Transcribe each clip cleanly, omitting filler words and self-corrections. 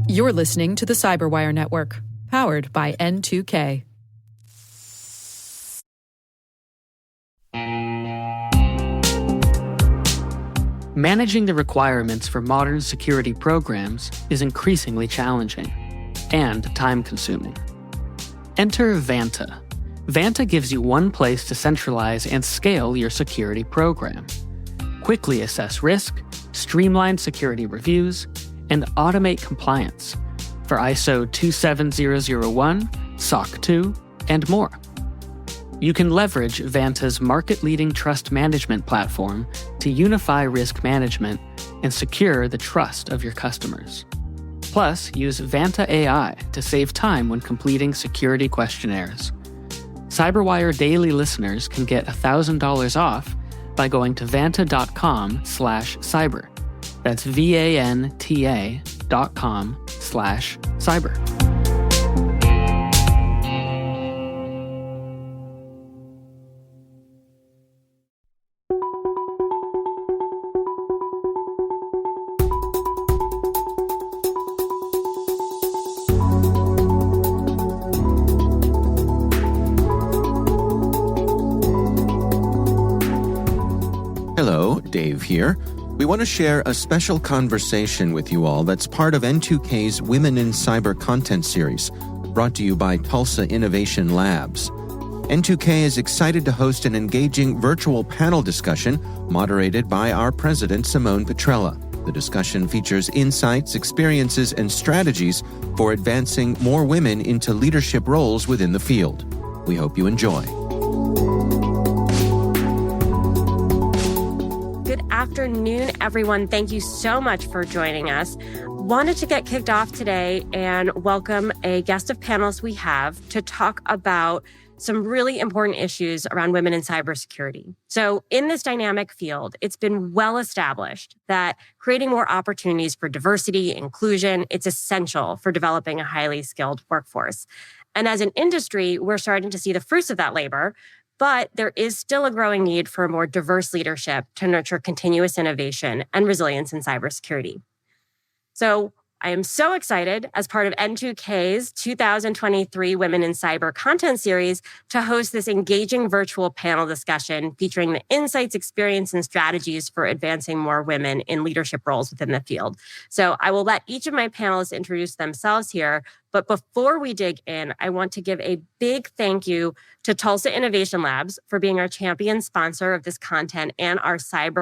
You're listening to the Cyberwire Network, powered by N2K. Managing the requirements for modern security programs is increasingly challenging and time-consuming. Enter Vanta. Vanta gives you one place to centralize and scale your security program. Quickly assess risk, streamline security reviews, and automate compliance for ISO 27001, SOC 2, and more. You can leverage Vanta's market-leading trust management platform to unify risk management and secure the trust of your customers. Plus, use Vanta AI to save time when completing security questionnaires. Cyberwire Daily listeners can get $1,000 off by going to vanta.com/cyber. That's VANTA.com/cyber. Hello, Dave here. We want to share a special conversation with you all that's part of N2K's Women in Cyber content series, brought to you by Tulsa Innovation Labs. N2K is excited to host an engaging virtual panel discussion moderated by our president, Simone Petrella. The discussion features insights, experiences, and strategies for advancing more women into leadership roles within the field. We hope you enjoy. Good afternoon, everyone. Thank you so much for joining us. Wanted to get kicked off today and welcome a guest of panelists we have to talk about some really important issues around women in cybersecurity. So in this dynamic field, it's been well established that creating more opportunities for diversity, inclusion, it's essential for developing a highly skilled workforce. And as an industry, we're starting to see the fruits of that labor, but there is still a growing need for a more diverse leadership to nurture continuous innovation and resilience in cybersecurity. So I am so excited, as part of N2K's 2023 Women in Cyber content series, to host this engaging virtual panel discussion featuring the insights, experience, and strategies for advancing more women in leadership roles within the field. So I will let each of my panelists introduce themselves here. But before we dig in, I want to give a big thank you to Tulsa Innovation Labs for being our champion sponsor of this content and our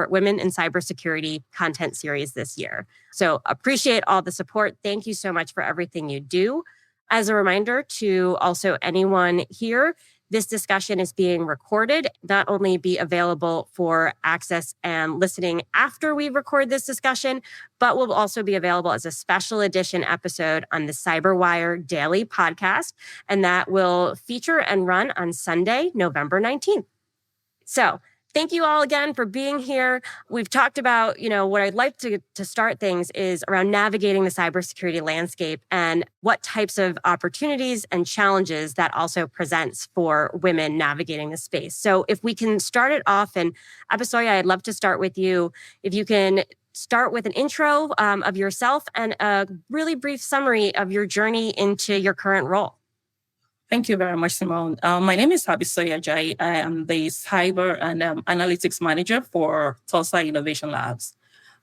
Women in Cybersecurity content series this year. So appreciate all the support. Thank you so much for everything you do. As a reminder to also anyone here, this discussion is being recorded, not only be available for access and listening after we record this discussion, but will also be available as a special edition episode on the Cyberwire Daily podcast, and that will feature and run on Sunday, November 19th. So thank you all again for being here. We've talked about, what I'd like to start things is around navigating the cybersecurity landscape and what types of opportunities and challenges that also presents for women navigating the space. So if we can start it off, and Abisoya, I'd love to start with you. If you can start with an intro of yourself and a really brief summary of your journey into your current role. Thank you very much, Simone. My name is Abisoya Jai. I am the Cyber and Analytics Manager for Tulsa Innovation Labs.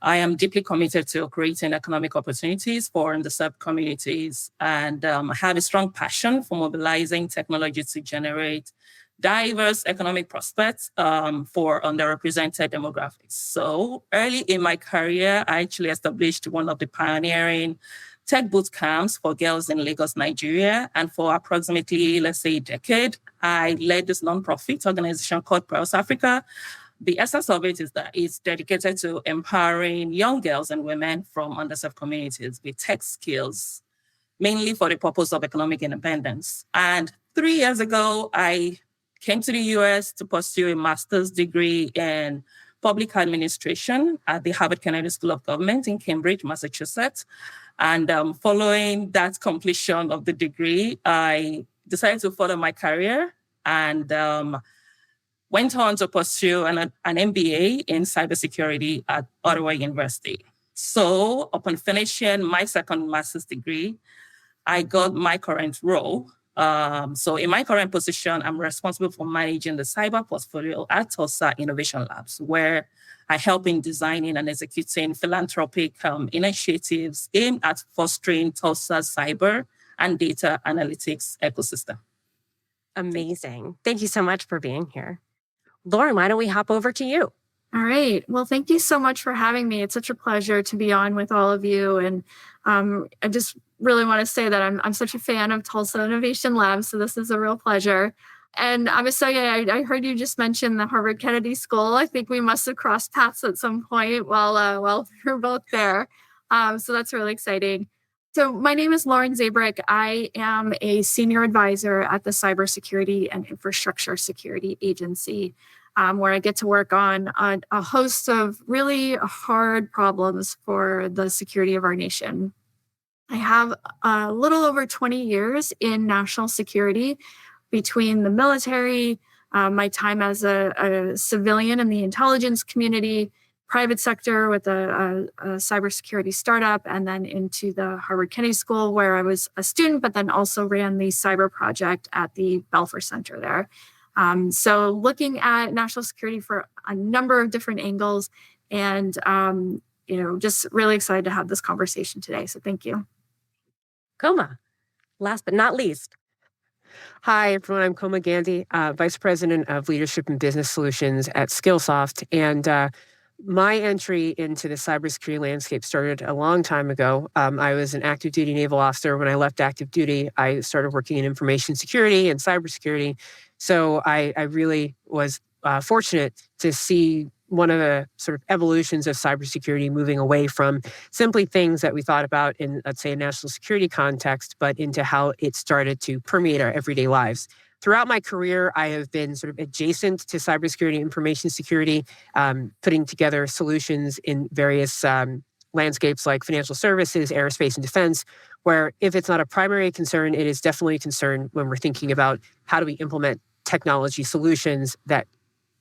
I am deeply committed to creating economic opportunities for underserved communities, and I have a strong passion for mobilizing technology to generate diverse economic prospects for underrepresented demographics. So early in my career, I actually established one of the pioneering tech boot camps for girls in Lagos, Nigeria. And for approximately, let's say, a decade, I led this nonprofit organization called Pearls Africa. The essence of it is that it's dedicated to empowering young girls and women from underserved communities with tech skills, mainly for the purpose of economic independence. And 3 years ago, I came to the US to pursue a master's degree in public administration at the Harvard Kennedy School of Government in Cambridge, Massachusetts. And following that completion of the degree, I decided to further my career and went on to pursue an MBA in cybersecurity at Ottawa University. So upon finishing my second master's degree, I got my current role. So in my current position, I'm responsible for managing the cyber portfolio at Tulsa Innovation Labs, where I help in designing and executing philanthropic initiatives aimed at fostering Tulsa's cyber and data analytics ecosystem. Amazing. Thank you so much for being here. Lauren, why don't we hop over to you? All right. Well, thank you so much for having me. It's such a pleasure to be on with all of you. And I just really want to say that I'm such a fan of Tulsa Innovation Labs. So this is a real pleasure. And Abisoye, I heard you just mention the Harvard Kennedy School. I think we must have crossed paths at some point while we were both there. So that's really exciting. So my name is Lauren Zabrick. I am a senior advisor at the Cybersecurity and Infrastructure Security Agency, where I get to work on a host of really hard problems for the security of our nation. I have a little over 20 years in national security between the military, my time as a civilian in the intelligence community, private sector with a cybersecurity startup, and then into the Harvard Kennedy School, where I was a student, but then also ran the cyber project at the Belfer Center there. So looking at national security for a number of different angles, and just really excited to have this conversation today. So thank you. Koma, last but not least. Hi, everyone. I'm Koma Gandhi, Vice President of Leadership and Business Solutions at Skillsoft. And my entry into the cybersecurity landscape started a long time ago. I was an active duty naval officer. When I left active duty, I started working in information security and cybersecurity. So I really was fortunate to see one of the sort of evolutions of cybersecurity moving away from simply things that we thought about in, let's say, a national security context, but into how it started to permeate our everyday lives. Throughout my career, I have been sort of adjacent to cybersecurity, information security, putting together solutions in various landscapes like financial services, aerospace, and defense, where if it's not a primary concern, it is definitely a concern when we're thinking about how do we implement technology solutions that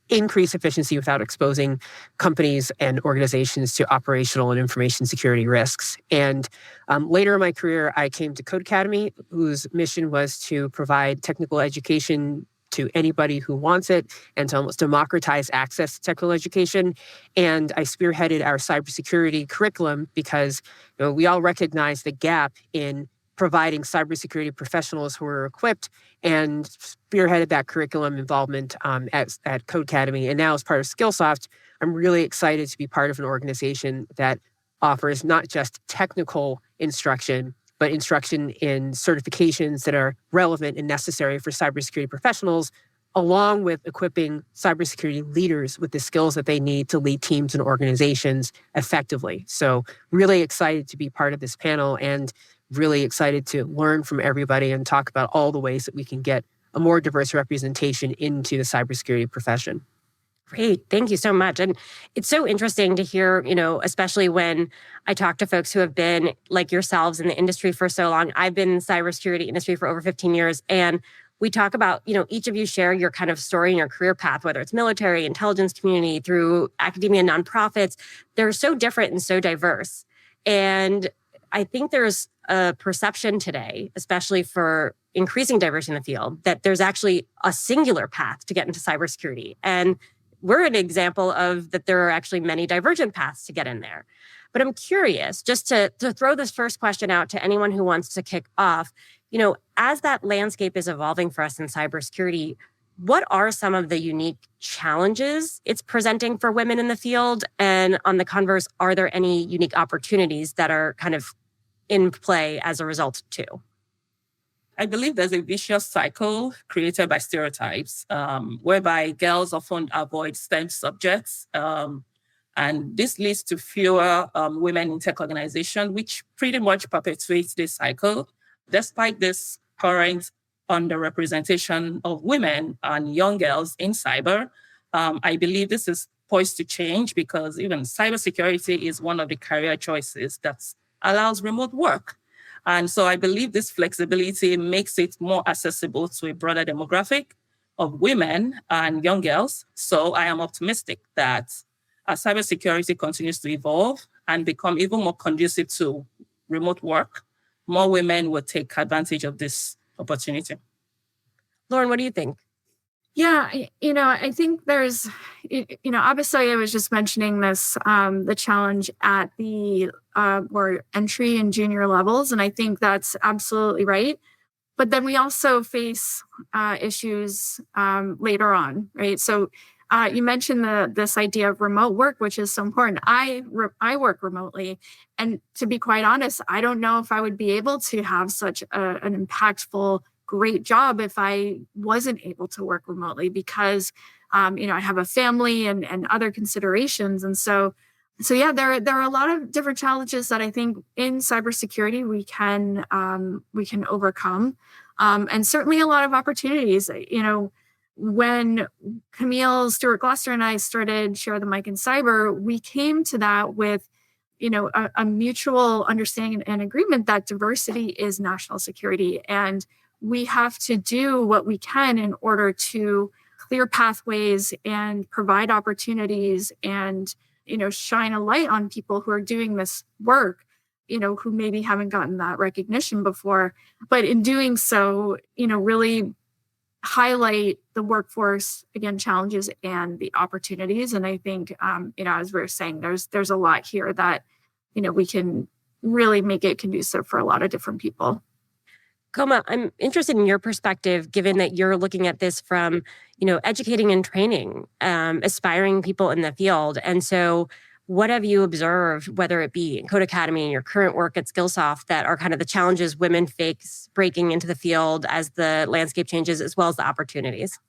increase efficiency without exposing companies and organizations to operational and information security risks. And later in my career, I came to Code Academy, whose mission was to provide technical education to anybody who wants it and to almost democratize access to technical education. And I spearheaded our cybersecurity curriculum because we all recognize the gap in providing cybersecurity professionals who are equipped, and spearheaded that curriculum involvement at Code Academy. And now as part of Skillsoft, I'm really excited to be part of an organization that offers not just technical instruction, but instruction in certifications that are relevant and necessary for cybersecurity professionals, along with equipping cybersecurity leaders with the skills that they need to lead teams and organizations effectively. So really excited to be part of this panel, and really excited to learn from everybody and talk about all the ways that we can get a more diverse representation into the cybersecurity profession. Great. Thank you so much. And it's so interesting to hear, especially when I talk to folks who have been like yourselves in the industry for so long. I've been in the cybersecurity industry for over 15 years. And we talk about, each of you share your kind of story and your career path, whether it's military, intelligence community, through academia, nonprofits. They're so different and so diverse. And I think there's a perception today, especially for increasing diversity in the field, that there's actually a singular path to get into cybersecurity. And we're an example of that there are actually many divergent paths to get in there. But I'm curious, just to throw this first question out to anyone who wants to kick off, as that landscape is evolving for us in cybersecurity, what are some of the unique challenges it's presenting for women in the field? And on the converse, are there any unique opportunities that are kind of in play as a result too? I believe there's a vicious cycle created by stereotypes, whereby girls often avoid STEM subjects. And this leads to fewer women in tech organizations, which pretty much perpetuates this cycle. Despite this current underrepresentation of women and young girls in cyber, I believe this is poised to change, because even cybersecurity is one of the career choices that allows remote work. And so I believe this flexibility makes it more accessible to a broader demographic of women and young girls. So I am optimistic that as cybersecurity continues to evolve, and become even more conducive to remote work, more women will take advantage of this opportunity. Lauren, what do you think? Yeah, I think there's, Abisoya was just mentioning this, the challenge at the more entry and junior levels. And I think that's absolutely right. But then we also face issues later on, right? So you mentioned this idea of remote work, which is so important. I work remotely. And to be quite honest, I don't know if I would be able to have such an impactful, great job if I wasn't able to work remotely because, I have a family and other considerations. And so yeah, there are a lot of different challenges that I think in cybersecurity we can overcome, and certainly a lot of opportunities. When Camille Stewart Gloucester and I started Share the Mic in Cyber, we came to that with a mutual understanding and agreement that diversity is national security, and we have to do what we can in order to clear pathways and provide opportunities and shine a light on people who are doing this work, who maybe haven't gotten that recognition before. But in doing so, really highlight the workforce, again, challenges and the opportunities. And I think, as we were saying, there's a lot here that, we can really make it conducive for a lot of different people. Koma, I'm interested in your perspective, given that you're looking at this from, educating and training aspiring people in the field. And so what have you observed, whether it be in Code Academy and your current work at Skillsoft, that are kind of the challenges women face breaking into the field as the landscape changes, as well as the opportunities?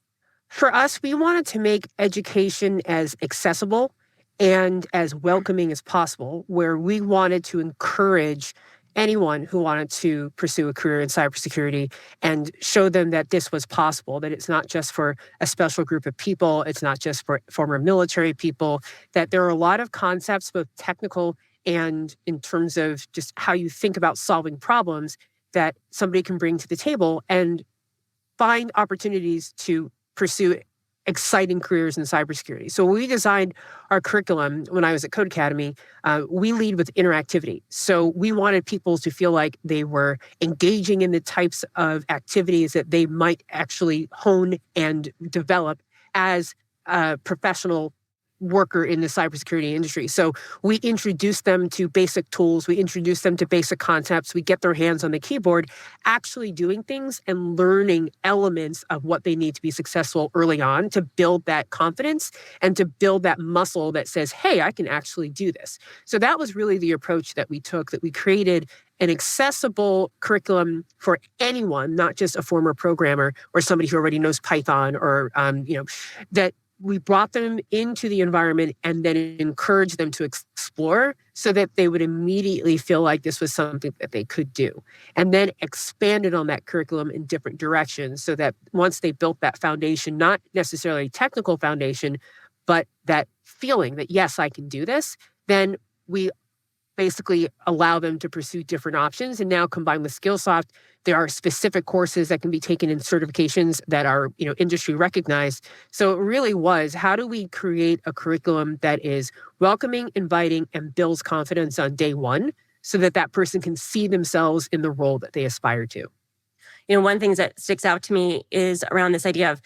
For us, we wanted to make education as accessible and as welcoming as possible, where we wanted to encourage anyone who wanted to pursue a career in cybersecurity and show them that this was possible, that it's not just for a special group of people, it's not just for former military people, that there are a lot of concepts, both technical and in terms of just how you think about solving problems, that somebody can bring to the table and find opportunities to pursue exciting careers in cybersecurity. So when we designed our curriculum, when I was at Code Academy, we lead with interactivity. So we wanted people to feel like they were engaging in the types of activities that they might actually hone and develop as a professional worker in the cybersecurity industry. So we introduce them to basic tools, we introduce them to basic concepts, we get their hands on the keyboard, actually doing things and learning elements of what they need to be successful early on to build that confidence and to build that muscle that says, hey, I can actually do this. So that was really the approach that we took, that we created an accessible curriculum for anyone, not just a former programmer or somebody who already knows Python or, that we brought them into the environment and then encouraged them to explore so that they would immediately feel like this was something that they could do. And then expanded on that curriculum in different directions so that once they built that foundation, not necessarily technical foundation, but that feeling that, yes, I can do this, then we basically allow them to pursue different options. And now combined with Skillsoft, there are specific courses that can be taken in certifications that are, industry recognized. So it really was, how do we create a curriculum that is welcoming, inviting, and builds confidence on day one so that that person can see themselves in the role that they aspire to? One thing that sticks out to me is around this idea of,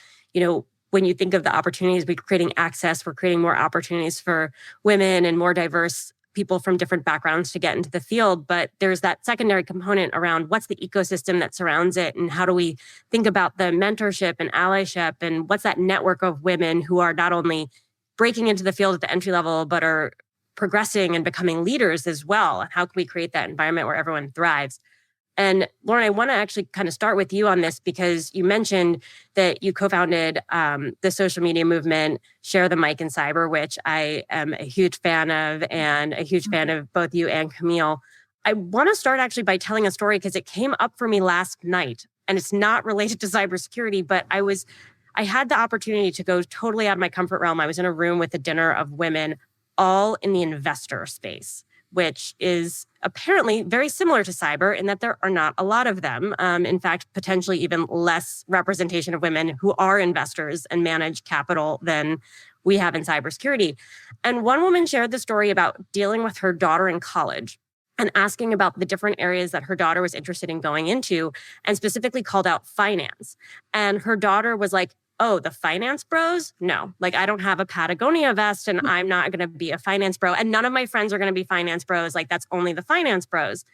when you think of the opportunities, we're creating access, we're creating more opportunities for women and more diverse people from different backgrounds to get into the field. But there's that secondary component around what's the ecosystem that surrounds it, and how do we think about the mentorship and allyship, and what's that network of women who are not only breaking into the field at the entry level, but are progressing and becoming leaders as well. And how can we create that environment where everyone thrives? And Lauren, I want to actually kind of start with you on this, because you mentioned that you co-founded the social media movement, Share the Mic in Cyber, which I am a huge fan of, and a huge fan of both you and Camille. I want to start actually by telling a story, because it came up for me last night, and it's not related to cybersecurity, but I had the opportunity to go totally out of my comfort realm. I was in a room with a dinner of women, all in the investor space, which is apparently very similar to cyber in that there are not a lot of them. In fact, potentially even less representation of women who are investors and manage capital than we have in cybersecurity. And one woman shared the story about dealing with her daughter in college and asking about the different areas that her daughter was interested in going into, and specifically called out finance. And her daughter was like, oh, the finance bros? No, like I don't have a Patagonia vest and I'm not going to be a finance bro. And none of my friends are going to be finance bros. Like that's only the finance bros.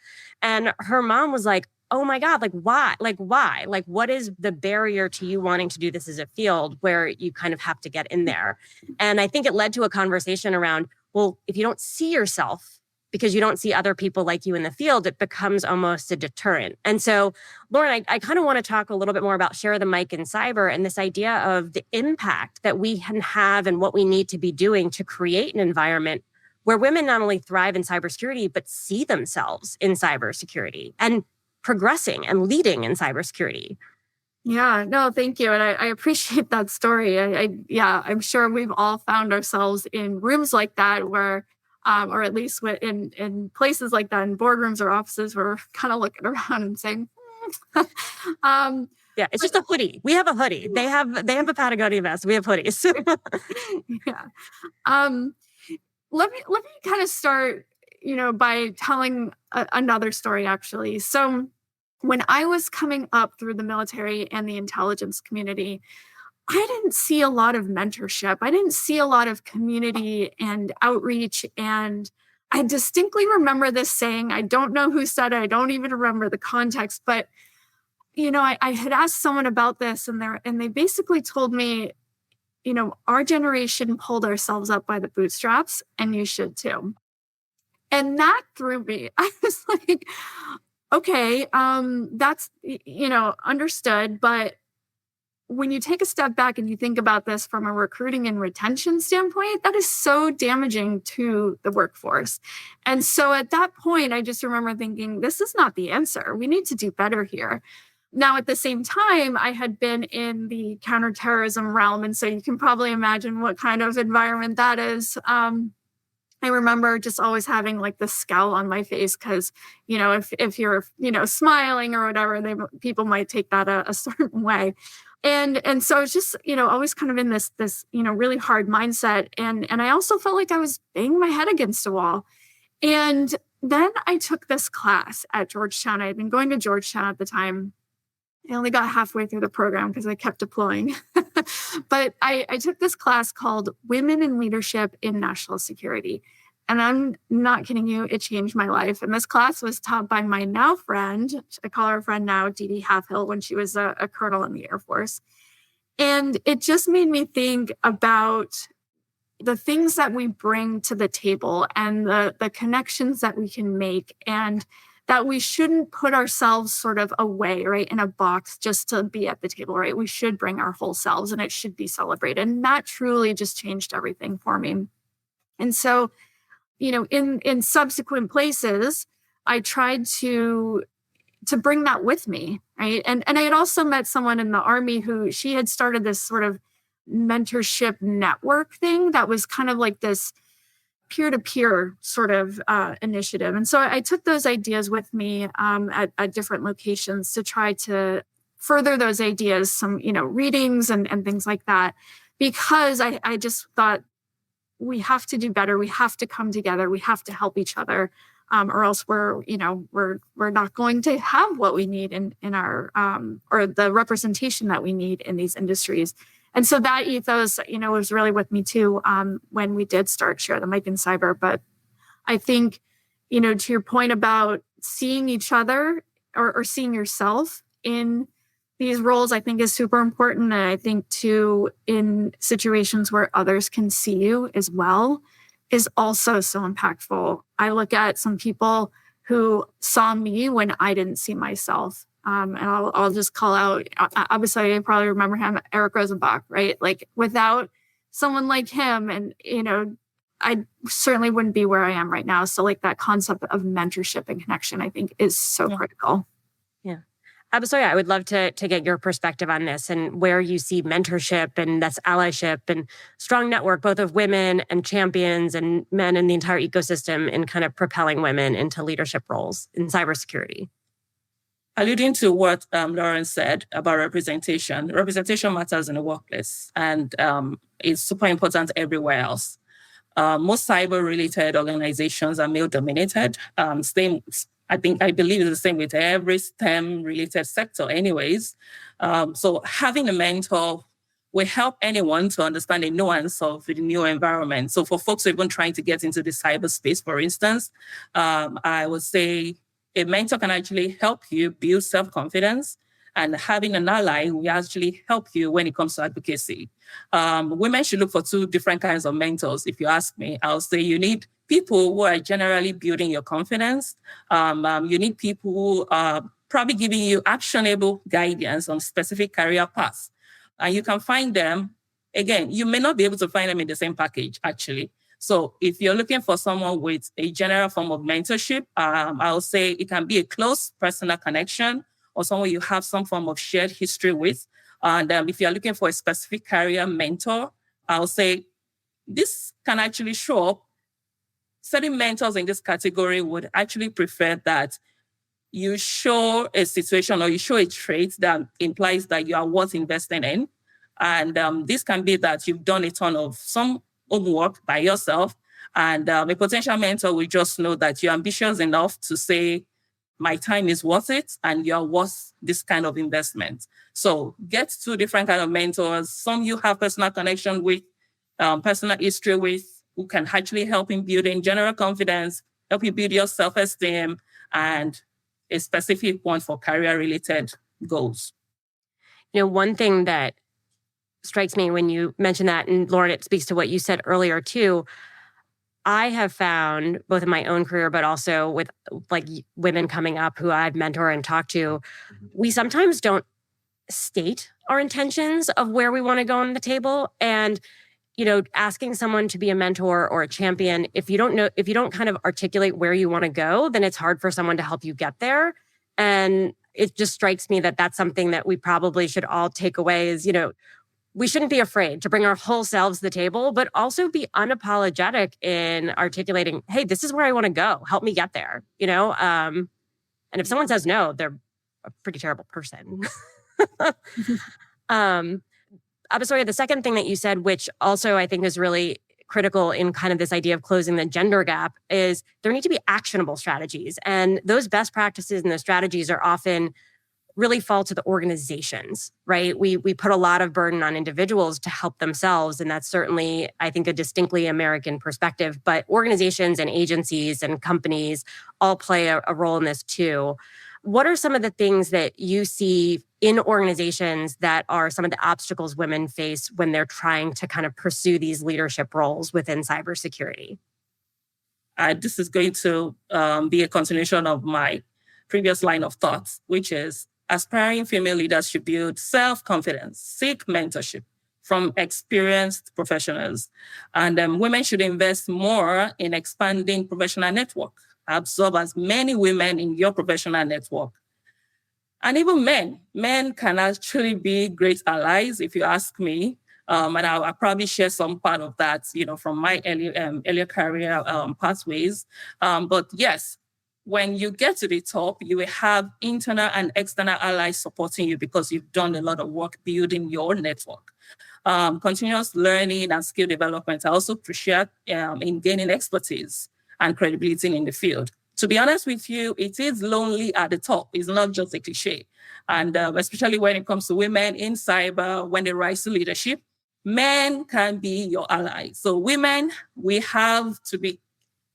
And her mom was like, oh my God, like why? Like why? Like what is the barrier to you wanting to do this as a field where you kind of have to get in there? And I think it led to a conversation around, well, if you don't see yourself because you don't see other people like you in the field, it becomes almost a deterrent. And so, Lauren, I kind of want to talk a little bit more about share the mic in cyber and this idea of the impact that we can have and what we need to be doing to create an environment where women not only thrive in cybersecurity, but see themselves in cybersecurity and progressing and leading in cybersecurity. Yeah, no, thank you. And I appreciate that story. I'm sure we've all found ourselves in rooms like that where, or at least in places like that, in boardrooms or offices, where we're kind of looking around and saying, yeah, it's just a hoodie. We have a hoodie. They have a Patagonia vest. We have hoodies. Yeah. Let me kind of start, by telling another story, actually. So when I was coming up through the military and the intelligence community, I didn't see a lot of mentorship. I didn't see a lot of community and outreach. And I distinctly remember this saying. I don't know who said it. I don't even remember the context. But, I had asked someone about this and they basically told me, our generation pulled ourselves up by the bootstraps and you should too. And that threw me. I was like, okay, that's, understood. But when you take a step back and you think about this from a recruiting and retention standpoint, that is so damaging to the workforce. And so at that point, I just remember thinking, this is not the answer. We need to do better here. Now, at the same time, I had been in the counterterrorism realm. And so you can probably imagine what kind of environment that is. I remember just always having like this scowl on my face because, if you're, smiling or whatever, people might take that a certain way. And so it's just, always kind of in this, really hard mindset. And I also felt like I was banging my head against a wall. And then I took this class at Georgetown. I had been going to Georgetown at the time. I only got halfway through the program because I kept deploying. But I took this class called Women in Leadership in National Security. And I'm not kidding you, it changed my life. And this class was taught by my now friend, I call her friend now, Dee Dee Halfhill, when she was a colonel in the Air Force. And it just made me think about the things that we bring to the table and the connections that we can make, and that we shouldn't put ourselves sort of away, right, in a box just to be at the table, right? We should bring our whole selves and it should be celebrated. And that truly just changed everything for me. And so, in subsequent places, I tried to bring that with me, right? And I had also met someone in the Army who she had started this sort of mentorship network thing that was kind of like this peer-to-peer sort of initiative. And so I took those ideas with me at different locations to try to further those ideas, some, readings and things like that, because I just thought we have to do better. We have to come together. We have to help each other, or else we're not going to have what we need in our, or the representation that we need in these industries. And so that ethos, was really with me too, when we did start Share the Mic in Cyber. But I think, to your point about seeing each other or seeing yourself in these roles, I think is super important. And I think too, in situations where others can see you as well, is also so impactful. I look at some people who saw me when I didn't see myself. And I'll just call out, obviously, I probably remember him, Eric Rosenbach, right? Like without someone like him, and, I certainly wouldn't be where I am right now. So like that concept of mentorship and connection, I think is so critical. Yeah. So I would love to get your perspective on this and where you see mentorship and that's allyship and strong network, both of women and champions and men in the entire ecosystem, and kind of propelling women into leadership roles in cybersecurity. alluding to what Lauren said about representation matters in the workplace, and it's super important everywhere else. Most cyber-related organizations are male-dominated. I believe it's the same with every STEM-related sector anyways. So having a mentor will help anyone to understand the nuance of the new environment. So for folks who are even trying to get into the cyberspace, for instance, I would say a mentor can actually help you build self-confidence, and having an ally will actually help you when it comes to advocacy. Women should look for two different kinds of mentors. If you ask me, I'll say you need people who are generally building your confidence. You need people who are probably giving you actionable guidance on specific career paths. And you can find them, again, you may not be able to find them in the same package, actually. So if you're looking for someone with a general form of mentorship, I'll say it can be a close personal connection or someone you have some form of shared history with. And if you're looking for a specific career mentor, I'll say this can actually show up. Certain mentors in this category would actually prefer that you show a situation or you show a trait that implies that you are worth investing in. And this can be that you've done a ton of some homework by yourself, and a potential mentor will just know that you're ambitious enough to say, my time is worth it, and you're worth this kind of investment. So get two different kind of mentors. Some you have personal connection with, personal history with, who can actually help in building general confidence, help you build your self-esteem, and a specific one for career-related goals. One thing that strikes me when you mention that, and Lauren, it speaks to what you said earlier too, I have found both in my own career, but also with like women coming up who I've mentored and talked to, we sometimes don't state our intentions of where we want to go on the table. And, asking someone to be a mentor or a champion, if you don't kind of articulate where you want to go, then it's hard for someone to help you get there. And it just strikes me that that's something that we probably should all take away is, we shouldn't be afraid to bring our whole selves to the table, but also be unapologetic in articulating, hey, this is where I want to go. Help me get there, And if someone says no, they're a pretty terrible person. Abisoya, the second thing that you said, which also I think is really critical in kind of this idea of closing the gender gap, is there need to be actionable strategies. And those best practices and those strategies are often really fall to the organizations, right? We put a lot of burden on individuals to help themselves. And that's certainly, I think, a distinctly American perspective. But organizations and agencies and companies all play a role in this too. What are some of the things that you see in organizations that are some of the obstacles women face when they're trying to kind of pursue these leadership roles within cybersecurity? This is going to be a continuation of my previous line of thoughts, which is aspiring female leaders should build self-confidence, seek mentorship from experienced professionals. And women should invest more in expanding professional network, absorb as many women in your professional network. And even men can actually be great allies, if you ask me. And I'll probably share some part of that, from my earlier career pathways. But yes, when you get to the top, you will have internal and external allies supporting you because you've done a lot of work building your network. Continuous learning and skill development are also crucial in gaining expertise and credibility in the field. To be honest with you, it is lonely at the top. It's not just a cliche. And especially when it comes to women in cyber, when they rise to leadership, men can be your allies. So women, we have to be,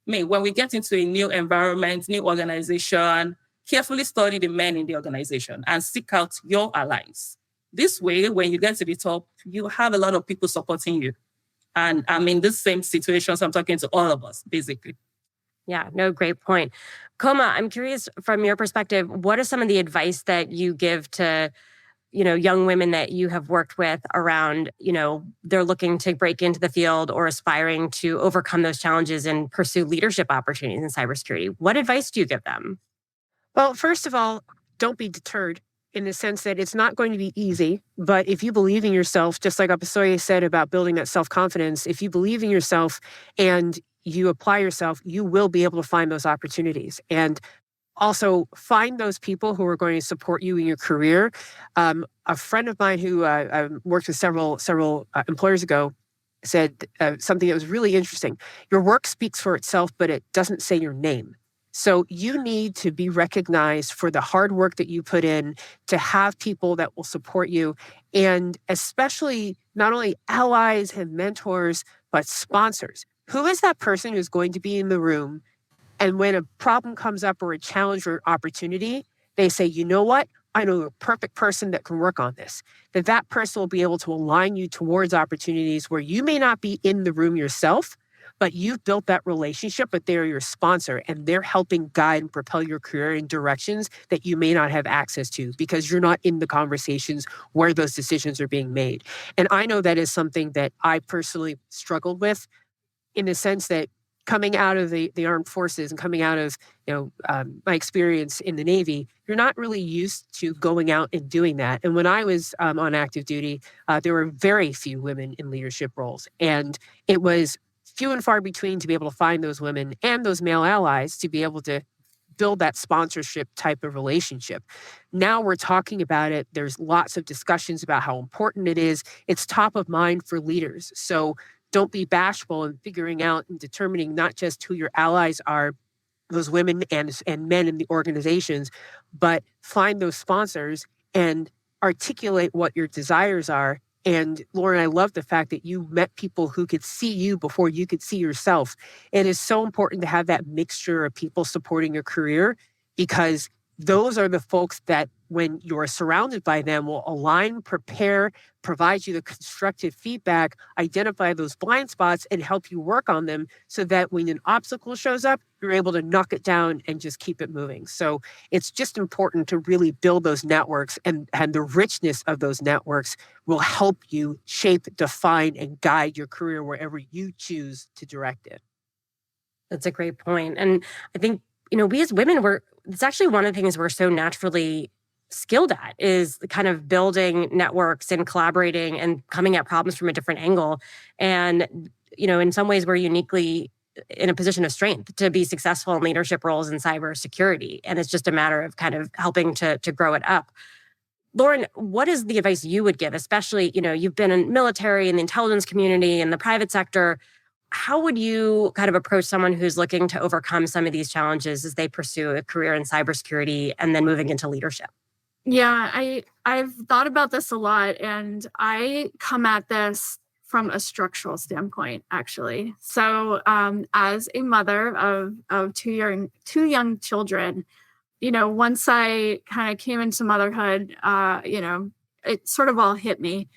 when we get into a new environment, new organization, carefully study the men in the organization and seek out your allies. This way, when you get to the top, you have a lot of people supporting you. And I'm in the same situation, so I'm talking to all of us, basically. Yeah, no, great point. Koma, I'm curious from your perspective, what is some of the advice that you give to, young women that you have worked with around, they're looking to break into the field or aspiring to overcome those challenges and pursue leadership opportunities in cybersecurity? What advice do you give them? Well, first of all, don't be deterred in the sense that it's not going to be easy. But if you believe in yourself, just like Abisoya said about building that self-confidence, if you believe in yourself and you apply yourself, you will be able to find those opportunities. And Also, find those people who are going to support you in your career. A friend of mine who I worked with several employers ago said something that was really interesting. Your work speaks for itself, but it doesn't say your name. So you need to be recognized for the hard work that you put in, to have people that will support you, and especially not only allies and mentors, but sponsors. Who is that person who's going to be in the room? And when a problem comes up or a challenge or opportunity, they say, you know what? I know a perfect person that can work on this. That person will be able to align you towards opportunities where you may not be in the room yourself, but you've built that relationship, but they're your sponsor and they're helping guide and propel your career in directions that you may not have access to because you're not in the conversations where those decisions are being made. And I know that is something that I personally struggled with, in the sense that coming out of the armed forces and coming out of my experience in the Navy, you're not really used to going out and doing that. And when I was on active duty, there were very few women in leadership roles. And it was few and far between to be able to find those women and those male allies to be able to build that sponsorship type of relationship. Now we're talking about it. There's lots of discussions about how important it is. It's top of mind for leaders. So don't be bashful in figuring out and determining not just who your allies are, those women and men in the organizations, but find those sponsors and articulate what your desires are. And Lauren, I love the fact that you met people who could see you before you could see yourself. It is so important to have that mixture of people supporting your career, because those are the folks that, when you're surrounded by them, will align, prepare, provide you the constructive feedback, identify those blind spots, and help you work on them so that when an obstacle shows up, you're able to knock it down and just keep it moving. So it's just important to really build those networks, and the richness of those networks will help you shape, define, and guide your career wherever you choose to direct it. That's a great point. And I think, we as women, it's actually one of the things we're so naturally skilled at, is kind of building networks and collaborating and coming at problems from a different angle. And, in some ways we're uniquely in a position of strength to be successful in leadership roles in cybersecurity. And it's just a matter of kind of helping to grow it up. Lauren, what is the advice you would give, especially, you've been in military, in the intelligence community, in the private sector. How would you kind of approach someone who's looking to overcome some of these challenges as they pursue a career in cybersecurity and then moving into leadership? Yeah, I've thought about this a lot, and I come at this from a structural standpoint, actually. So as a mother of two young children, once I kind of came into motherhood, it sort of all hit me.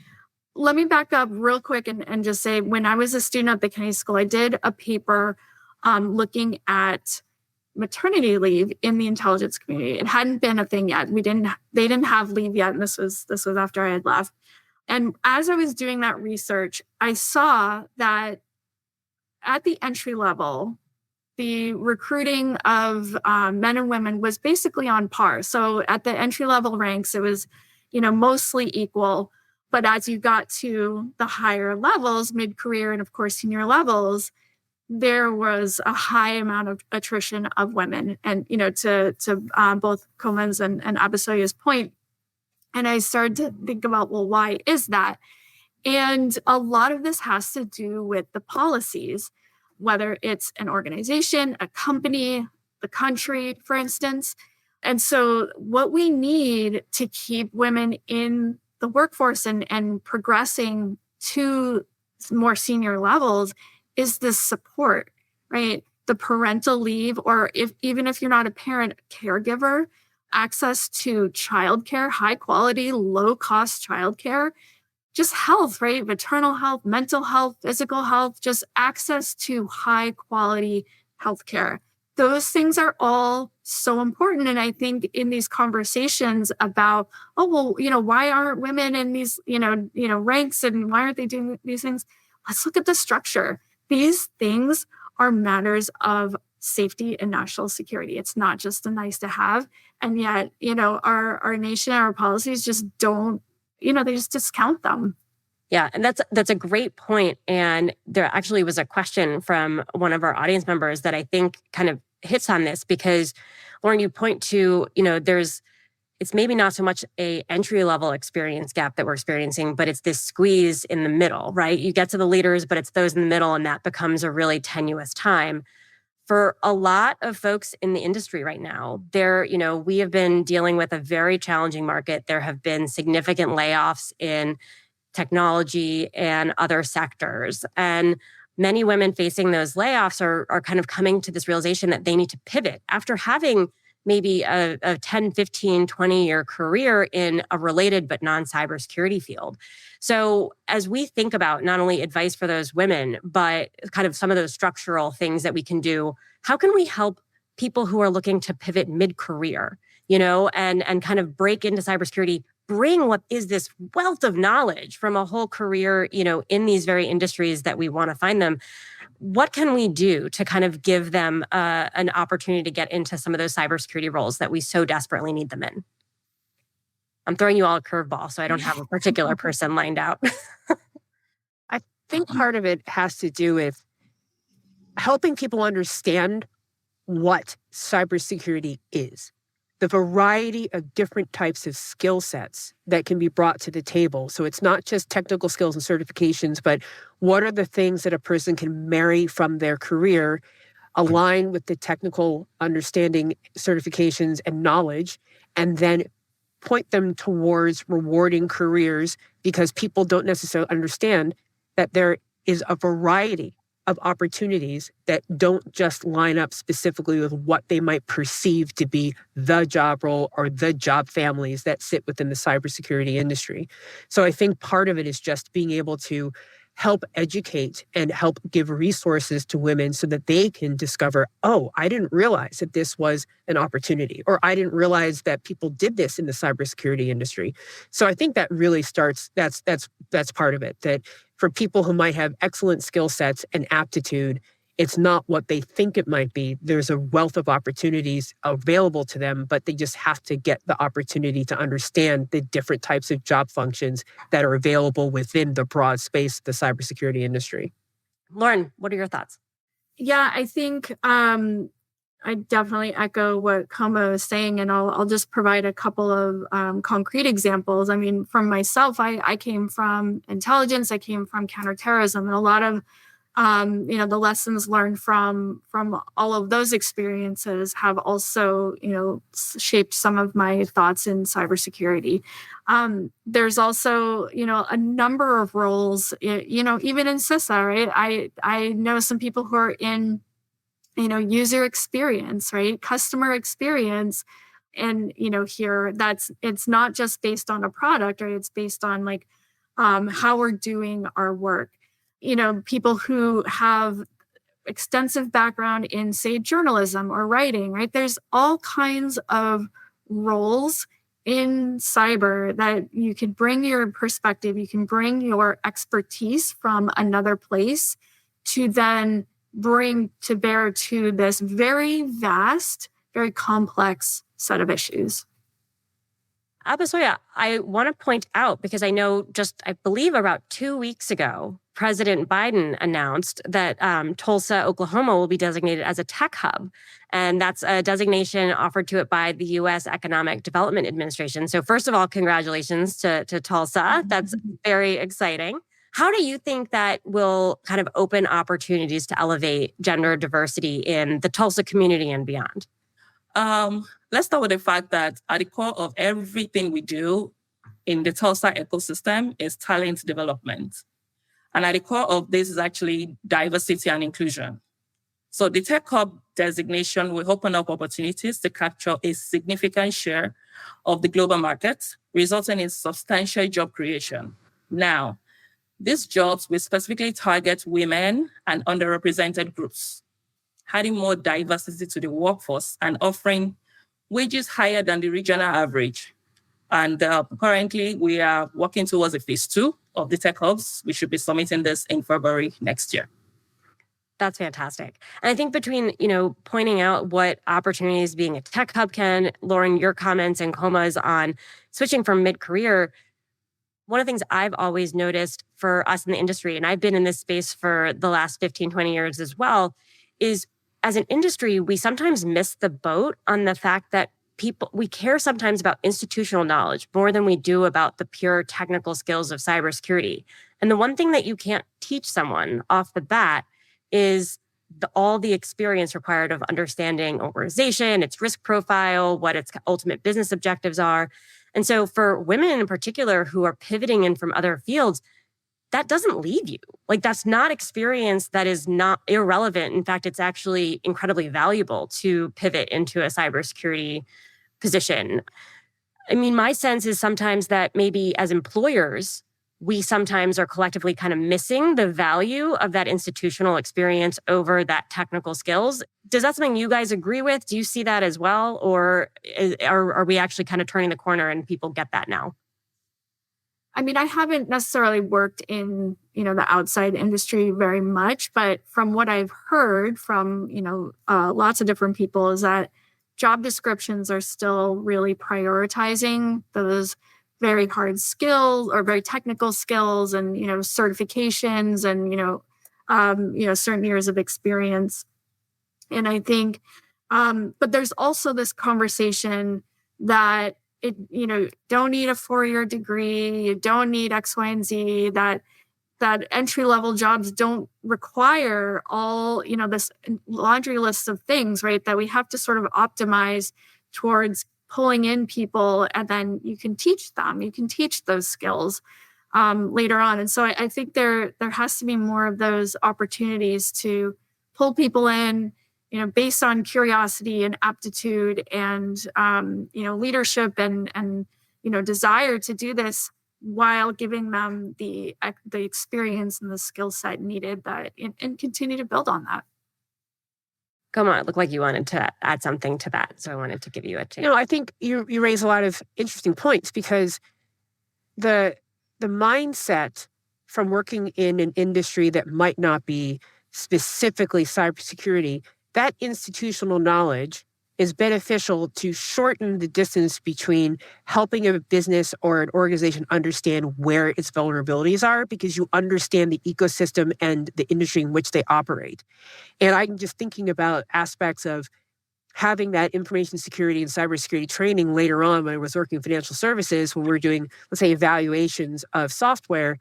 Let me back up real quick and just say, when I was a student at the Kennedy School, I did a paper looking at maternity leave in the intelligence community. It hadn't been a thing yet. They didn't have leave yet, and this was after I had left. And as I was doing that research, I saw that at the entry level, the recruiting of men and women was basically on par. So at the entry level ranks, it was, mostly equal. But as you got to the higher levels, mid-career, and of course senior levels, there was a high amount of attrition of women. And, to both Koman's and Abisoya's point. And I started to think about, well, why is that? And a lot of this has to do with the policies, whether it's an organization, a company, the country, for instance. And so what we need to keep women in the workforce and progressing to more senior levels is this support, right? The parental leave, or even if you're not a parent, caregiver, access to childcare, high quality, low cost childcare, just health, right? Maternal health, mental health, physical health, just access to high quality healthcare. Those things are all so important. And I think in these conversations about, why aren't women in these, ranks, and why aren't they doing these things? Let's look at the structure. These things are matters of safety and national security. It's not just a nice to have. And yet, our nation, our policies just don't, they just discount them. Yeah, and that's a great point. And there actually was a question from one of our audience members that I think kind of hits on this because, Lauren, you point to, it's maybe not so much a entry-level experience gap that we're experiencing, but it's this squeeze in the middle, right? You get to the leaders, but it's those in the middle, and that becomes a really tenuous time. For a lot of folks in the industry right now, we have been dealing with a very challenging market. There have been significant layoffs in technology and other sectors. And many women facing those layoffs are kind of coming to this realization that they need to pivot after having maybe a 10, 15, 20-year career in a related but non-cybersecurity field. So as we think about not only advice for those women, but kind of some of those structural things that we can do, how can we help people who are looking to pivot mid-career, and kind of break into cybersecurity, bring what is this wealth of knowledge from a whole career, in these very industries that we want to find them? What can we do to kind of give them an opportunity to get into some of those cybersecurity roles that we so desperately need them in? I'm throwing you all a curveball, so I don't have a particular person lined out. I think part of it has to do with helping people understand what cybersecurity is. The variety of different types of skill sets that can be brought to the table. So it's not just technical skills and certifications, but what are the things that a person can marry from their career, align with the technical understanding, certifications, and knowledge, and then point them towards rewarding careers, because people don't necessarily understand that there is a variety of opportunities that don't just line up specifically with what they might perceive to be the job role or the job families that sit within the cybersecurity industry. So I think part of it is just being able to help educate and help give resources to women so that they can discover, oh, I didn't realize that this was an opportunity, or I didn't realize that people did this in the cybersecurity industry. So I think that really starts, that's part of it, that for people who might have excellent skill sets and aptitude, it's not what they think it might be. There's a wealth of opportunities available to them, but they just have to get the opportunity to understand the different types of job functions that are available within the broad space of the cybersecurity industry. Lauren, what are your thoughts? Yeah, I think I definitely echo what Koma was saying, and I'll just provide a couple of concrete examples. I mean, from myself, I came from intelligence, I came from counterterrorism, and a lot of the lessons learned from all of those experiences have also, shaped some of my thoughts in cybersecurity. There's also, a number of roles, even in CISA, right? I know some people who are in, user experience, right? Customer experience. And, here it's not just based on a product, right? It's based on how we're doing our work. People who have extensive background in, say, journalism or writing, right? There's all kinds of roles in cyber that you can bring your perspective, you can bring your expertise from another place to then bring to bear to this very vast, very complex set of issues. Abisoya, I want to point out, because I know I believe about 2 weeks ago, President Biden announced that Tulsa, Oklahoma will be designated as a tech hub. And that's a designation offered to it by the U.S. Economic Development Administration. So first of all, congratulations to Tulsa. That's very exciting. How do you think that will kind of open opportunities to elevate gender diversity in the Tulsa community and beyond? Let's start with the fact that at the core of everything we do in the Tulsa ecosystem is talent development. And at the core of this is actually diversity and inclusion. So the Tech Hub designation will open up opportunities to capture a significant share of the global market, resulting in substantial job creation. Now, these jobs will specifically target women and underrepresented groups, adding more diversity to the workforce and offering wages higher than the regional average. And currently, we are working towards a phase 2 of the Tech Hubs. We should be submitting this in February next year. That's fantastic. And I think between, pointing out what opportunities being a tech hub can, Lauren, your comments and Koma's on switching from mid-career, one of the things I've always noticed for us in the industry, and I've been in this space for the last 15, 20 years as well, is as an industry, we sometimes miss the boat on the fact that we care sometimes about institutional knowledge more than we do about the pure technical skills of cybersecurity. And the one thing that you can't teach someone off the bat is all the experience required of understanding organization, its risk profile, what its ultimate business objectives are. And so for women in particular who are pivoting in from other fields, that doesn't leave you. Like, that's not experience that is not irrelevant. In fact, it's actually incredibly valuable to pivot into a cybersecurity position. I mean, my sense is sometimes that maybe as employers, we sometimes are collectively kind of missing the value of that institutional experience over that technical skills. Does that something you guys agree with? Do you see that as well? Or are we actually kind of turning the corner and people get that now? I mean, I haven't necessarily worked in, the outside industry very much, but from what I've heard from, lots of different people is that job descriptions are still really prioritizing those very hard skills or very technical skills and, certifications and, certain years of experience. And I think, but there's also this conversation that don't need a 4-year degree, you don't need X, Y, and Z, that entry-level jobs don't require all, this laundry list of things, right? That we have to sort of optimize towards pulling in people, and then you can teach them, you can teach those skills later on. And so I think there has to be more of those opportunities to pull people in, based on curiosity and aptitude and, leadership and desire to do this while giving them the experience and the skill set needed and continue to build on that. Come on, it looked like you wanted to add something to that. So I wanted to give you a chance. I think you raise a lot of interesting points because the mindset from working in an industry that might not be specifically cybersecurity, that institutional knowledge is beneficial to shorten the distance between helping a business or an organization understand where its vulnerabilities are because you understand the ecosystem and the industry in which they operate. And I'm just thinking about aspects of having that information security and cybersecurity training later on when I was working in financial services, when we were doing, let's say, evaluations of software,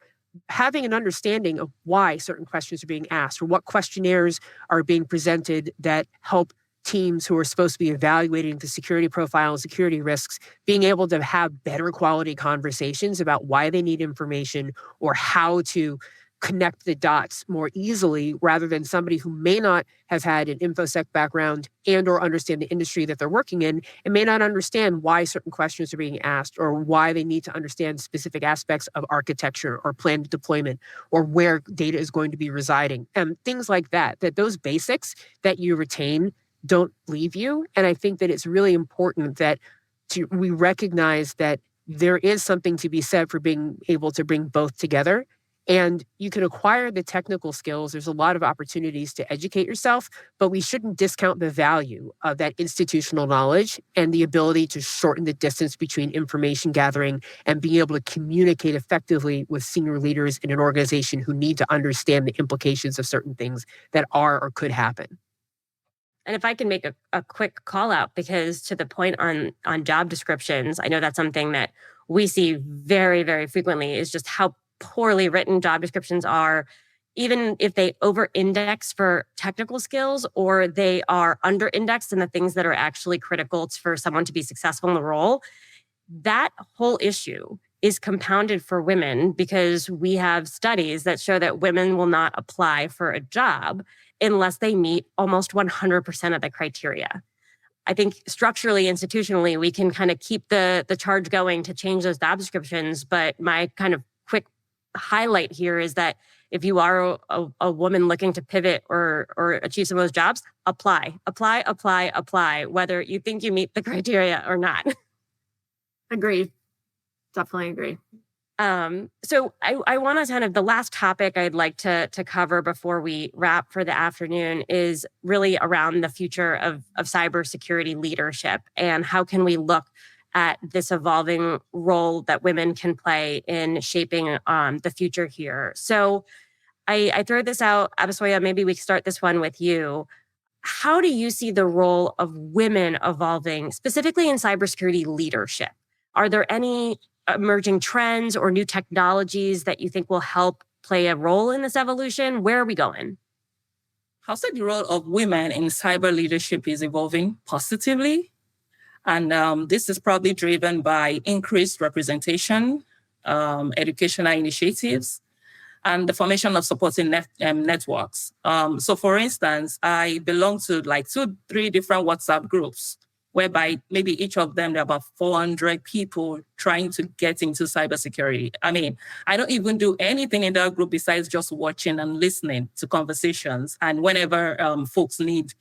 having an understanding of why certain questions are being asked or what questionnaires are being presented that help teams who are supposed to be evaluating the security profile and security risks, being able to have better quality conversations about why they need information or how to connect the dots more easily rather than somebody who may not have had an InfoSec background and or understand the industry that they're working in and may not understand why certain questions are being asked or why they need to understand specific aspects of architecture or planned deployment or where data is going to be residing and things like that those basics that you retain don't leave you. And I think that it's really important that we recognize that there is something to be said for being able to bring both together. And you can acquire the technical skills. There's a lot of opportunities to educate yourself, but we shouldn't discount the value of that institutional knowledge and the ability to shorten the distance between information gathering and being able to communicate effectively with senior leaders in an organization who need to understand the implications of certain things that are or could happen. And if I can make a quick call out, because to the point on job descriptions, I know that's something that we see very, very frequently is just how poorly written job descriptions are, even if they over-index for technical skills or they are under-indexed in the things that are actually critical for someone to be successful in the role. That whole issue is compounded for women because we have studies that show that women will not apply for a job unless they meet almost 100% of the criteria. I think structurally, institutionally, we can kind of keep the charge going to change those job descriptions. But my kind of quick highlight here is that if you are a woman looking to pivot or achieve some of those jobs, apply, whether you think you meet the criteria or not. Agree. Definitely agree. So I want to kind of, the last topic I'd like to cover before we wrap for the afternoon is really around the future of cybersecurity leadership and how can we look at this evolving role that women can play in shaping the future here. So I throw this out, Abisoya, maybe we start this one with you. how do you see the role of women evolving, specifically in cybersecurity leadership? Are there any emerging trends or new technologies that you think will help play a role in this evolution? Where are we going? I'll say the role of women in cyber leadership is evolving positively. And this is probably driven by increased representation, educational initiatives, and the formation of supporting networks. So for instance, I belong to like 2-3 different WhatsApp groups, whereby maybe each of them, there are about 400 people trying to get into cybersecurity. I mean, I don't even do anything in that group besides just watching and listening to conversations. And whenever folks need,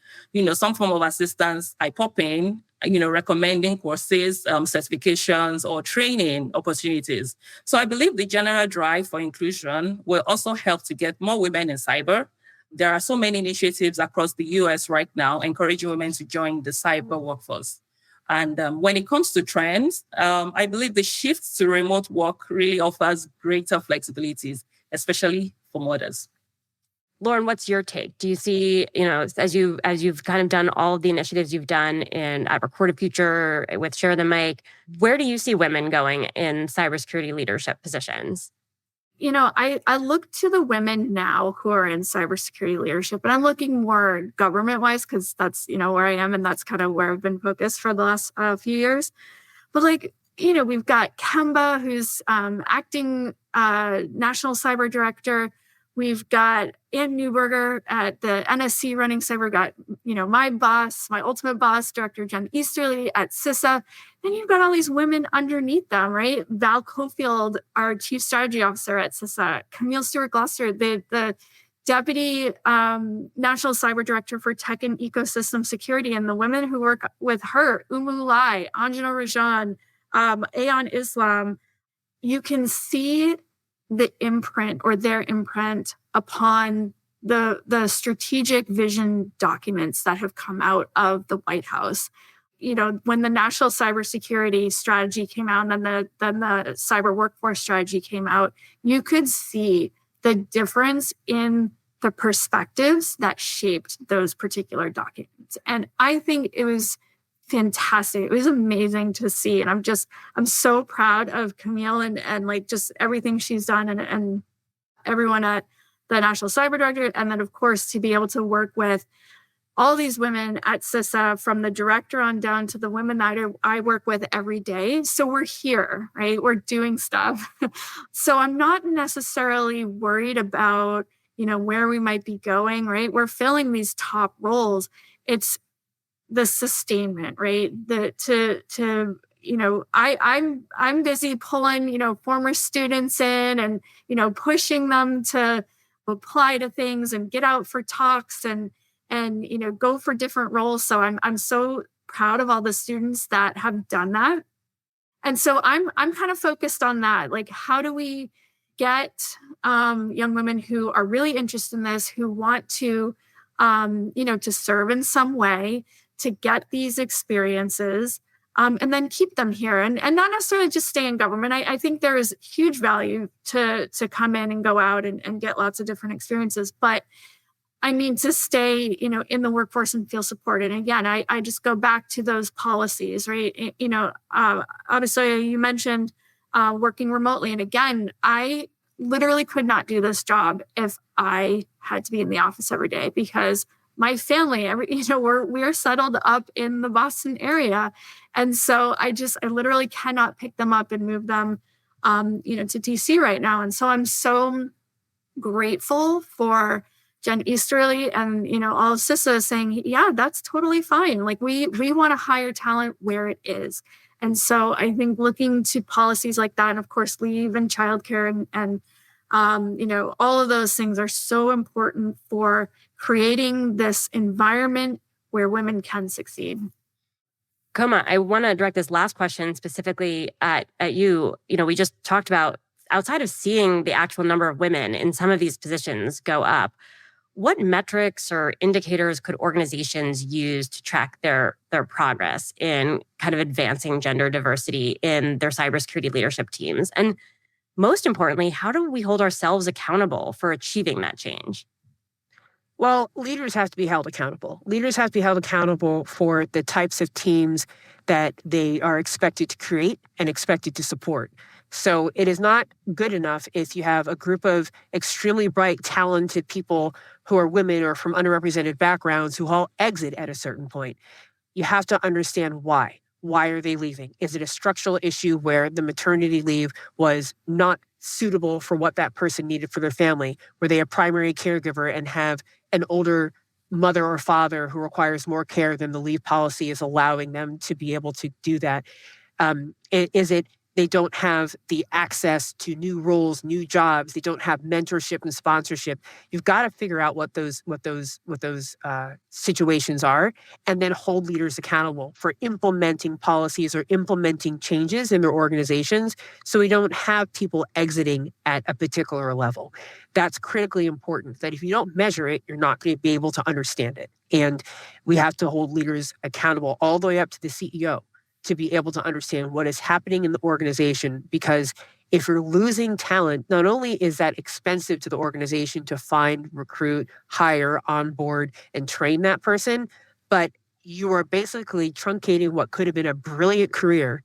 some form of assistance, I pop in, recommending courses, certifications, or training opportunities. So I believe the general drive for inclusion will also help to get more women in cyber. There are so many initiatives across the US right now encouraging women to join the cyber workforce. And when it comes to trends, I believe the shift to remote work really offers greater flexibilities, especially for mothers. Lauren, what's your take? Do you see, as you've kind of done all of the initiatives you've done at Recorded Future with Share the Mic, where do you see women going in cybersecurity leadership positions? I look to the women now who are in cybersecurity leadership, and I'm looking more government-wise because that's, where I am, and that's kind of where I've been focused for the last few years. But we've got Kemba, who's acting national cyber director. We've got Ann Newberger at the NSC running cyber. We've got, my boss, my ultimate boss, Director Jen Easterly at CISA. Then you've got all these women underneath them, right? Val Cofield, our Chief Strategy Officer at CISA. Camille Stewart-Gloucester, the Deputy National Cyber Director for Tech and Ecosystem Security. And the women who work with her, Umu Lai, Anjana Rajan, Ayan Islam, you can see the imprint or their imprint upon the strategic vision documents that have come out of the White House. When the National Cybersecurity Strategy came out and then the Cyber Workforce Strategy came out, you could see the difference in the perspectives that shaped those particular documents. And I think it was fantastic. It was amazing to see. And I'm so proud of Camille and just everything she's done and everyone at the National Cyber Directorate. And then, of course, to be able to work with all these women at CISA, from the director on down to the women that I work with every day. So we're here, right? We're doing stuff. So I'm not necessarily worried about, where we might be going, right? We're filling these top roles. It's the sustainment, right? I'm busy pulling, former students in and, pushing them to apply to things and get out for talks and go for different roles. So I'm so proud of all the students that have done that. And so I'm kind of focused on that. Like, how do we get young women who are really interested in this, who want to, to serve in some way, to get these experiences, and then keep them here and not necessarily just stay in government. I think there is huge value to come in and go out and get lots of different experiences. But I mean, to stay, in the workforce and feel supported. And again, I just go back to those policies, right? Obviously you mentioned working remotely. And again, I literally could not do this job if I had to be in the office every day, because my family, we're settled up in the Boston area. And so I literally cannot pick them up and move them, to DC right now. And so I'm so grateful for Jen Easterly and, all of CISA saying, yeah, that's totally fine. Like we want to hire talent where it is. And so I think looking to policies like that, and of course, leave and childcare and all of those things are so important for creating this environment where women can succeed. Koma, I want to direct this last question specifically at you. We just talked about, outside of seeing the actual number of women in some of these positions go up, what metrics or indicators could organizations use to track their progress in kind of advancing gender diversity in their cybersecurity leadership teams? And most importantly, how do we hold ourselves accountable for achieving that change? Well, leaders have to be held accountable. Leaders have to be held accountable for the types of teams that they are expected to create and expected to support. So it is not good enough if you have a group of extremely bright, talented people who are women or from underrepresented backgrounds who all exit at a certain point. You have to understand why. Why are they leaving? Is it a structural issue where the maternity leave was not suitable for what that person needed for their family? Were they a primary caregiver and have an older mother or father who requires more care than the leave policy is allowing them to be able to do that? Is it they don't have the access to new roles, new jobs? They don't have mentorship and sponsorship. You've got to figure out what those situations are, and then hold leaders accountable for implementing policies or implementing changes in their organizations, so we don't have people exiting at a particular level. That's critically important. That if you don't measure it, you're not going to be able to understand it. And we have to hold leaders accountable all the way up to the CEO to be able to understand what is happening in the organization. Because if you're losing talent, not only is that expensive to the organization to find, recruit, hire, onboard, and train that person, but you are basically truncating what could have been a brilliant career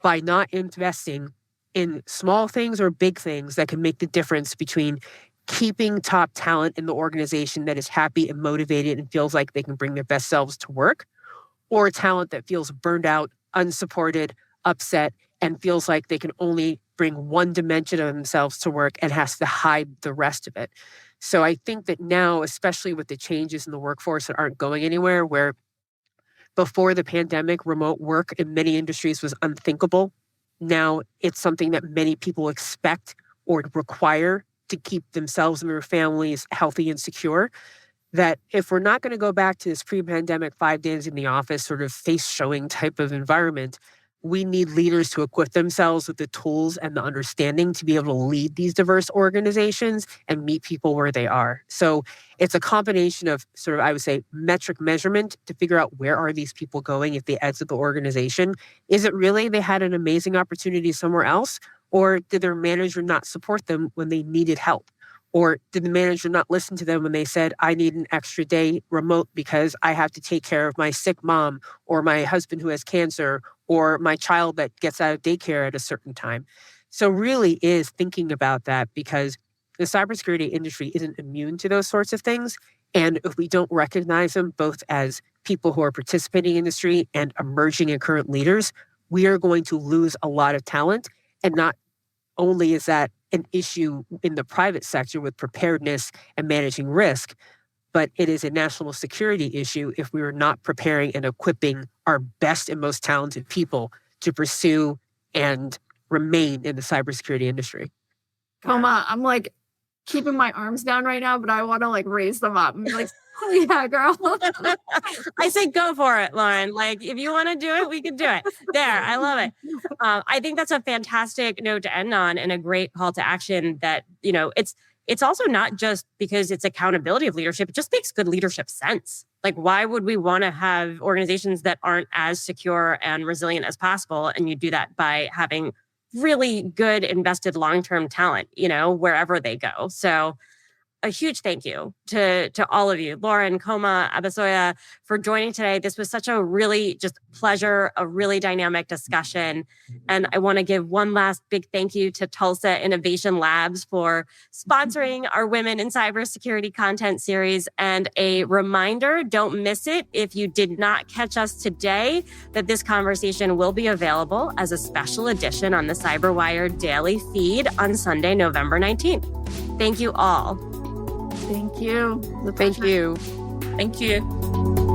by not investing in small things or big things that can make the difference between keeping top talent in the organization that is happy and motivated and feels like they can bring their best selves to work, or talent that feels burned out, unsupported, upset, and feels like they can only bring one dimension of themselves to work and has to hide the rest of it. So I think that now, especially with the changes in the workforce that aren't going anywhere, where before the pandemic, remote work in many industries was unthinkable, now it's something that many people expect or require to keep themselves and their families healthy and secure. That if we're not going to go back to this pre-pandemic 5 days in the office sort of face-showing type of environment, we need leaders to equip themselves with the tools and the understanding to be able to lead these diverse organizations and meet people where they are. So it's a combination of sort of, I would say, metric measurement to figure out where are these people going if they exit the organization. Is it really they had an amazing opportunity somewhere else? Or did their manager not support them when they needed help? Or did the manager not listen to them when they said, I need an extra day remote because I have to take care of my sick mom or my husband who has cancer or my child that gets out of daycare at a certain time? So really is thinking about that, because the cybersecurity industry isn't immune to those sorts of things. And if we don't recognize them both as people who are participating in the industry and emerging and current leaders, we are going to lose a lot of talent. And not only is that an issue in the private sector with preparedness and managing risk, but it is a national security issue if we are not preparing and equipping our best and most talented people to pursue and remain in the cybersecurity industry. Coma, I'm like keeping my arms down right now, but I want to like raise them up and be like, oh yeah, girl. I say go for it, Lauren. Like, if you want to do it, we can do it. There, I love it. I think that's a fantastic note to end on and a great call to action that, you know, it's also not just because it's accountability of leadership. It just makes good leadership sense. Like, why would we want to have organizations that aren't as secure and resilient as possible? And you do that by having really good invested long-term talent, you know, wherever they go. So a huge thank you to all of you, Lauren, Coma, Abisoya, for joining today. This was such a really just pleasure, a really dynamic discussion. And I want to give one last big thank you to Tulsa Innovation Labs for sponsoring our Women in Cybersecurity content series. And a reminder, don't miss it if you did not catch us today, that this conversation will be available as a special edition on the CyberWire daily feed on Sunday, November 19th. Thank you all. Thank you. Thank you. Thank you.